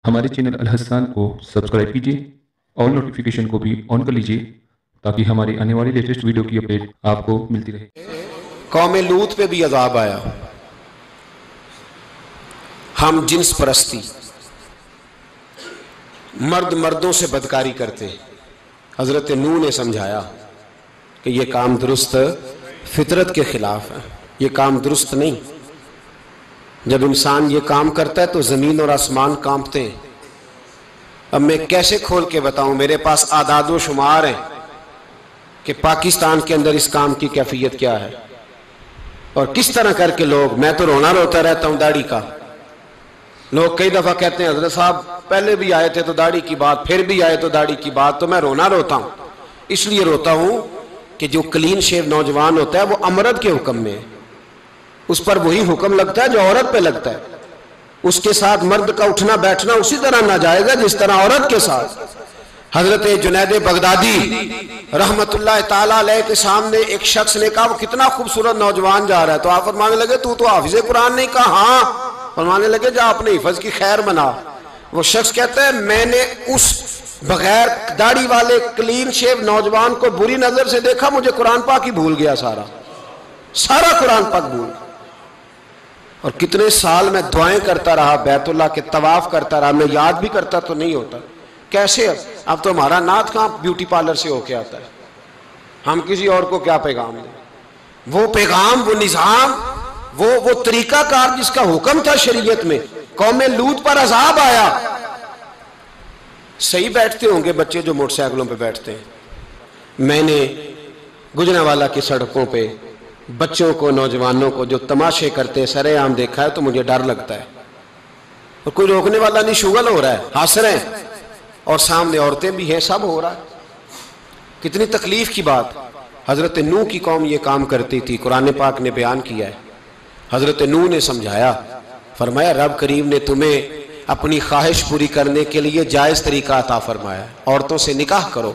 हमारे चैनल अलहसान को सब्सक्राइब कीजिए और नोटिफिकेशन को भी ऑन कर लीजिए ताकि हमारी आने वाली लेटेस्ट वीडियो की अपडेट आपको मिलती रहे। कौम लूत पे भी अजाब आया। हम जिन्स परस्ती, मर्द मर्दों से बदकारी करते। हजरत नूह ने समझाया कि यह काम दुरुस्त फितरत के खिलाफ है, यह काम दुरुस्त नहीं। जब इंसान ये काम करता है तो ज़मीन और आसमान कांपते हैं। अब मैं कैसे खोल के बताऊं, मेरे पास आदाद व शुमार हैं कि पाकिस्तान के अंदर इस काम की कैफियत क्या है और किस तरह करके लोग, मैं तो रोना रोता रहता हूं दाढ़ी का। लोग कई दफ़ा कहते हैं हजरत साहब पहले भी आए थे तो दाढ़ी की बात, फिर भी आए तो दाढ़ी की बात। तो मैं रोना रोता हूं, इसलिए रोता हूं कि जो क्लीन शेव नौजवान होता है वो अमरद के हुक्म में है, उस पर वही हुक्म लगता है जो औरत पे लगता है। उसके साथ मर्द का उठना बैठना उसी तरह नाजायज है जिस तरह औरत के साथ। हजरत जुनैद बगदादी रहमतुल्लाह ताला अलैह के सामने एक शख्स ने कहा वो कितना खूबसूरत नौजवान जा रहा है, तो आप फरमाने लगे तू तो हाफिज़े कुरान नहीं कहा। हाँ, फरमाने लगे जा अपने हिफज की खैर मना। वो शख्स कहता है मैंने उस बगैर दाढ़ी वाले क्लीन शेव नौजवान को बुरी नजर से देखा, मुझे कुरान पाक ही भूल गया, सारा कुरान पाक भूल। और कितने साल मैं दुआएं करता रहा, बैतुल्लाह के तवाफ करता रहा, मैं याद भी करता तो नहीं होता। कैसे अब तो हमारा नात कहाँ ब्यूटी पार्लर से होके आता है, हम किसी और को क्या पैगाम दें। वो पैगाम, वो निज़ाम, वो तरीकाकार जिसका हुक्म था शरीयत में, कौम लूत पर अजाब आया। सही बैठते होंगे बच्चे जो मोटरसाइकिलों पे बैठते हैं। मैंने गुजरांवाला की सड़कों पे बच्चों को, नौजवानों को जो तमाशे करते हैं सरेआम देखा है तो मुझे डर लगता है। और कोई रोकने वाला नहीं, शुगल हो रहा है, हंस रहे हैं और सामने औरतें भी हैं, सब हो रहा है। कितनी तकलीफ की बात। हजरत नूह की कौम ये काम करती थी, कुरान पाक ने बयान किया है। हजरत नूह ने समझाया, फरमाया रब करीम ने तुम्हें अपनी ख्वाहिश पूरी करने के लिए जायज़ तरीका अता फरमाया, औरतों से निकाह करो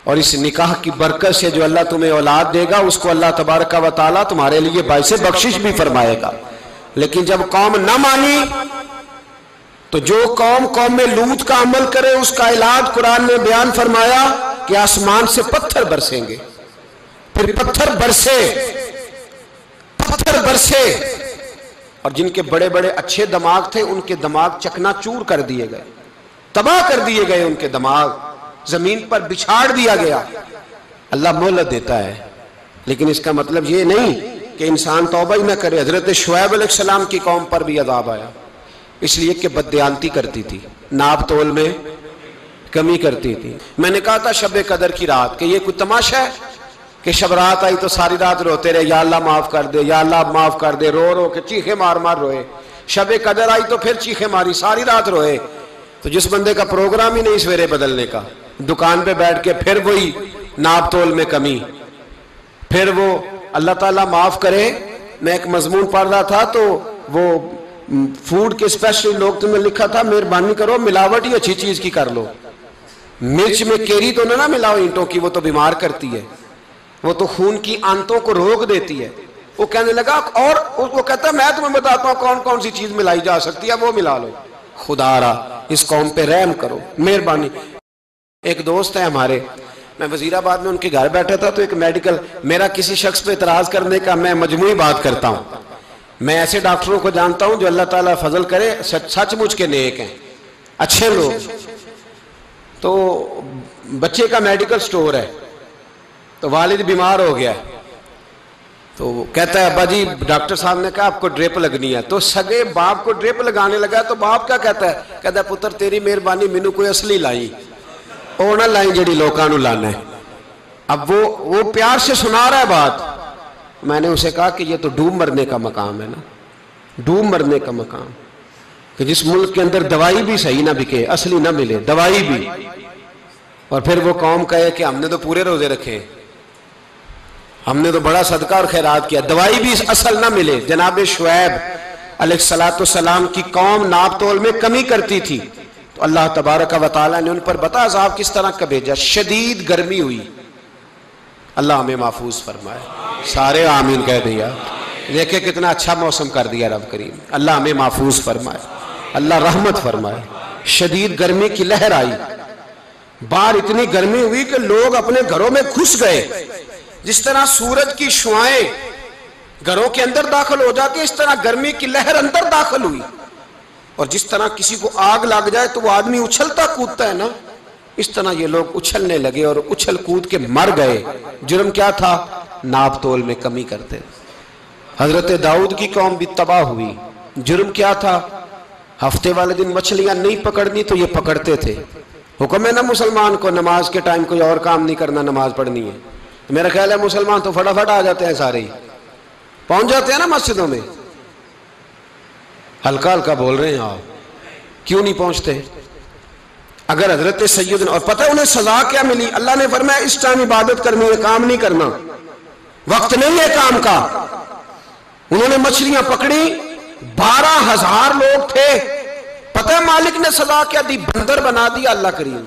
और इस निकाह की बरकत से जो अल्लाह तुम्हें औलाद देगा उसको अल्लाह तबारक व तआला तुम्हारे लिए बाइसे बख्शिश भी फरमाएगा। लेकिन जब कौम न मानी तो जो कौम में लूत का अमल करे उसका इलाज कुरान ने बयान फरमाया कि आसमान से पत्थर बरसेंगे। फिर पत्थर बरसे और जिनके बड़े बड़े अच्छे दिमाग थे उनके दिमाग चकनाचूर कर दिए गए, तबाह कर दिए गए, उनके दिमाग जमीन पर बिछाड़ दिया गया। अल्लाह मोहलत देता है, लेकिन इसका मतलब ये नहीं कि इंसान तौबा ही ना करे। हजरत शुएब अलैहिस्सलाम की कौम पर भी अजाब आया, इसलिए कि बददियानती करती थी, नाप तोल में कमी करती थी। मैंने कहा था शब कदर की रात कि ये कोई तमाशा है कि शब रात आई तो सारी रात रोते रहे, या अल्लाह माफ कर दे, या अल्लाह माफ कर दे, रो रो के चीखे मार मार रोए। शब कदर आई तो फिर चीखे मारी, सारी रात रोए। तो जिस बंदे का प्रोग्राम ही नहीं सवेरे बदलने का, दुकान पे बैठ के फिर वही नाप तोल में कमी, फिर वो अल्लाह ताला माफ करे। मैं एक मजमून पढ़ रहा था तो वो फूड के स्पेशल लोग तुम्हें लिखा था मेहरबानी करो मिलावट ही अच्छी चीज की कर लो, मिर्च में केरी तो ना मिलाओ ईंटों की, वो तो बीमार करती है, वो तो खून की आंतों को रोक देती है। वो कहने लगा और वो कहता मैं तुम्हें बताता हूँ कौन कौन सी चीज मिलाई जा सकती है, वो मिला लो। खुदारा इस कौम पे रहम करो, मेहरबानी। एक दोस्त है हमारे, मैं वजीराबाद में उनके घर बैठा था तो एक मेडिकल, मेरा किसी शख्स पे इतराज करने का, मैं मजमूई बात करता हूँ। मैं ऐसे डॉक्टरों को जानता हूँ जो अल्लाह ताला फजल करे सचमुच के नेक हैं, अच्छे लोग। तो बच्चे का मेडिकल स्टोर है, तो वालिद बीमार हो गया, तो कहता है अब्बा जी डॉक्टर साहब ने कहा आपको ड्रिप लगनी है। तो सगे बाप को ड्रिप लगाने लगा तो बाप क्या कहता है पुत्र तेरी मेहरबानी मैनू कोई असली लाई, वो ना लाई जी लोगों को लाना है। अब वो प्यार से सुना रहा है बात। मैंने उसे कहा कि ये तो डूब मरने का मकाम है ना, डूब मरने का मकाम, कि जिस मुल्क के अंदर दवाई भी सही ना बिके, असली ना मिले दवाई भी, और फिर वो कौम कहे कि हमने तो पूरे रोजे रखे, हमने तो बड़ा सदका और खैरात किया, दवाई भी असल ना मिले। जनाब शुएब अलैहिस्सलाम की कौम नाप तोल में कमी करती थी तो अल्लाह तबारक व तआला ने उन पर बता अज़ाब किस तरह का भेजा। शदीद गर्मी हुई, अल्लाह हमें महफूज फरमाए, सारे आमीन कह दिया। देखे कितना अच्छा मौसम कर दिया रब करीम, अल्लाह हमें महफूज फरमाए, अल्लाह रहमत फरमाए। شدید گرمی کی لہر آئی، باہر اتنی گرمی ہوئی کہ لوگ اپنے گھروں میں گھس گئے۔ جس طرح سورج کی شعائیں گھروں کے اندر داخل ہو جاتی ہے، اس طرح گرمی کی لہر اندر داخل ہوئی، اور جس طرح کسی کو آگ لگ جائے تو وہ آدمی اچھلتا کودتا ہے نا، اس طرح یہ لوگ اچھلنے لگے اور اچھل کود کے مر گئے۔ جرم کیا تھا؟ ناپ تول میں کمی کرتے۔ حضرت داؤد کی قوم بھی تباہ ہوئی۔ جرم کیا تھا؟ ہفتے والے دن مچھلیاں نہیں پکڑنی تو یہ پکڑتے تھے۔ حکم ہے نا مسلمان کو نماز کے ٹائم کوئی اور کام نہیں کرنا، نماز پڑھنی ہے۔ میرا خیال ہے مسلمان تو فٹافٹ آ جاتے ہیں، سارے ہی پہنچ جاتے ہیں نا مسجدوں میں۔ ہلکا ہلکا بول رہے ہیں آپ، کیوں نہیں پہنچتے؟ اگر حضرت سیدنا، اور پتہ انہیں سزا کیا ملی؟ اللہ نے فرمایا اس ٹائم عبادت کرنی ہے، کام نہیں کرنا، وقت نہیں ہے کام کا۔ انہوں نے مچھلیاں پکڑی، 12,000 لوگ تھے۔ پتہ ہے مالک نے سزا کیا دی؟ بندر بنا دیا اللہ کریم۔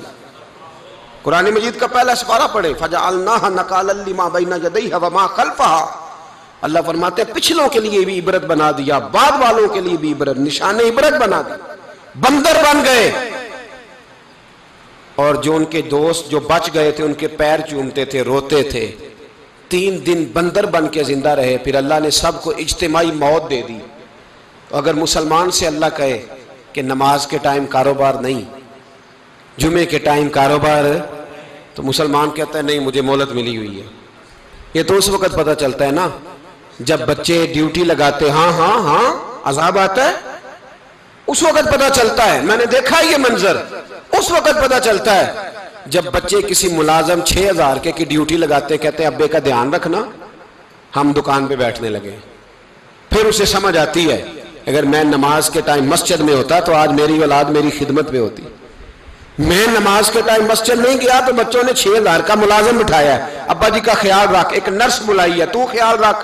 قرآن مجید کا پہلا سپارہ پڑھے، فَجَعَلْنَاهَا نَكَالًا لِمَا بَيْنَ يَدَيْهَا وَمَا خَلْفَهَا۔ اللہ فرماتے ہیں پچھلوں کے لیے بھی عبرت بنا دیا، بعد والوں کے لیے بھی عبرت، نشان عبرت بنا دیا۔ بندر بن گئے، اور جو ان کے دوست جو بچ گئے تھے ان کے پیر چومتے تھے، روتے تھے۔ 3 دن بندر بن کے زندہ رہے، پھر اللہ نے سب کو اجتماعی موت دے دی۔ اگر مسلمان سے اللہ کہے کہ نماز کے ٹائم کاروبار نہیں، جمعے کے ٹائم کاروبار، تو مسلمان کہتا ہے نہیں مجھے مہلت ملی ہوئی ہے۔ یہ تو اس وقت پتہ چلتا ہے نا جب بچے ڈیوٹی لگاتے، ہاں ہاں ہاں عذاب آتا ہے، اس وقت پتہ چلتا ہے۔ میں نے دیکھا یہ منظر، اس وقت پتہ چلتا ہے جب بچے کسی ملازم 6,000 کی ڈیوٹی لگاتے، کہتے ہیں ابے کا دھیان رکھنا، ہم دکان پہ بیٹھنے لگے۔ پھر اسے سمجھ آتی ہے اگر میں نماز کے ٹائم مسجد میں ہوتا تو آج میری اولاد میری خدمت پہ ہوتی۔ میں نماز کے ٹائم مسجد نہیں گیا تو بچوں نے 6,000 کا ملازم بٹھایا ہے، ابا جی کا خیال رکھ، ایک نرس بلائی ہے، تو خیال رکھ۔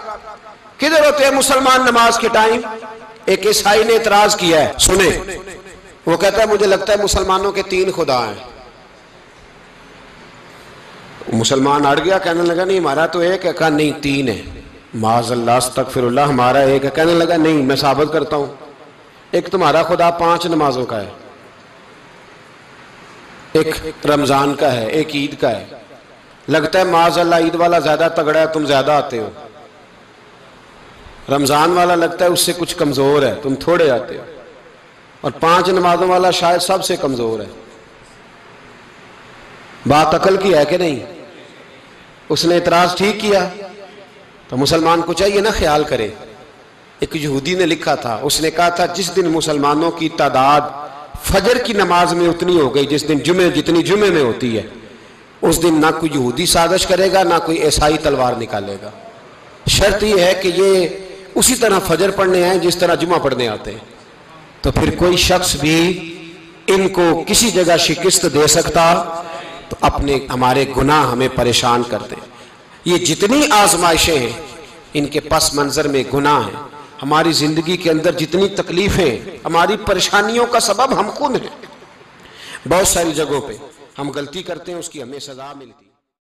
کدھر ہوتے ہیں مسلمان نماز کے ٹائم؟ ایک عیسائی نے اعتراض کیا ہے، سنیں، وہ کہتا ہے مجھے لگتا ہے مسلمانوں کے 3 خدا ہیں۔ مسلمان اڑ گیا، کہنے لگا نہیں ہمارا تو ایک ہے، کہا نہیں 3 ہے، معاذ اللہ استغفر اللہ، ہمارا ایک ہے۔ کہنے لگا نہیں میں ثابت کرتا ہوں، ایک تمہارا خدا 5 نمازوں کا ہے، ایک رمضان کا ہے، ایک عید کا ہے۔ لگتا ہے معاذ اللہ عید والا زیادہ تگڑا ہے، تم زیادہ آتے ہو۔ رمضان والا لگتا ہے اس سے کچھ کمزور ہے، تم تھوڑے آتے ہو۔ اور 5 نمازوں والا شاید سب سے کمزور ہے۔ بات عقل کی ہے کہ نہیں؟ اس نے اعتراض ٹھیک کیا، تو مسلمان کو چاہیے نا خیال کرے۔ ایک یہودی نے لکھا تھا، اس نے کہا تھا جس دن مسلمانوں کی تعداد فجر کی نماز میں اتنی ہو گئی جس دن جتنی جمعے میں ہوتی ہے، اس دن نہ کوئی یہودی سازش کرے گا نہ کوئی عیسائی تلوار نکالے گا۔ شرط یہ ہے کہ یہ اسی طرح فجر پڑھنے آئیں جس طرح جمعہ پڑھنے آتے ہیں، تو پھر کوئی شخص بھی ان کو کسی جگہ شکست دے سکتا تو ہمارے گناہ ہمیں پریشان کرتے ہیں۔ یہ جتنی آزمائشیں ہیں ان کے پس منظر میں گناہ ہیں۔ ہماری زندگی کے اندر جتنی تکلیفیں، ہماری پریشانیوں کا سبب ہم خود ہیں۔ بہت ساری جگہوں پہ ہم غلطی کرتے ہیں، اس کی ہمیں سزا ملتی ہے۔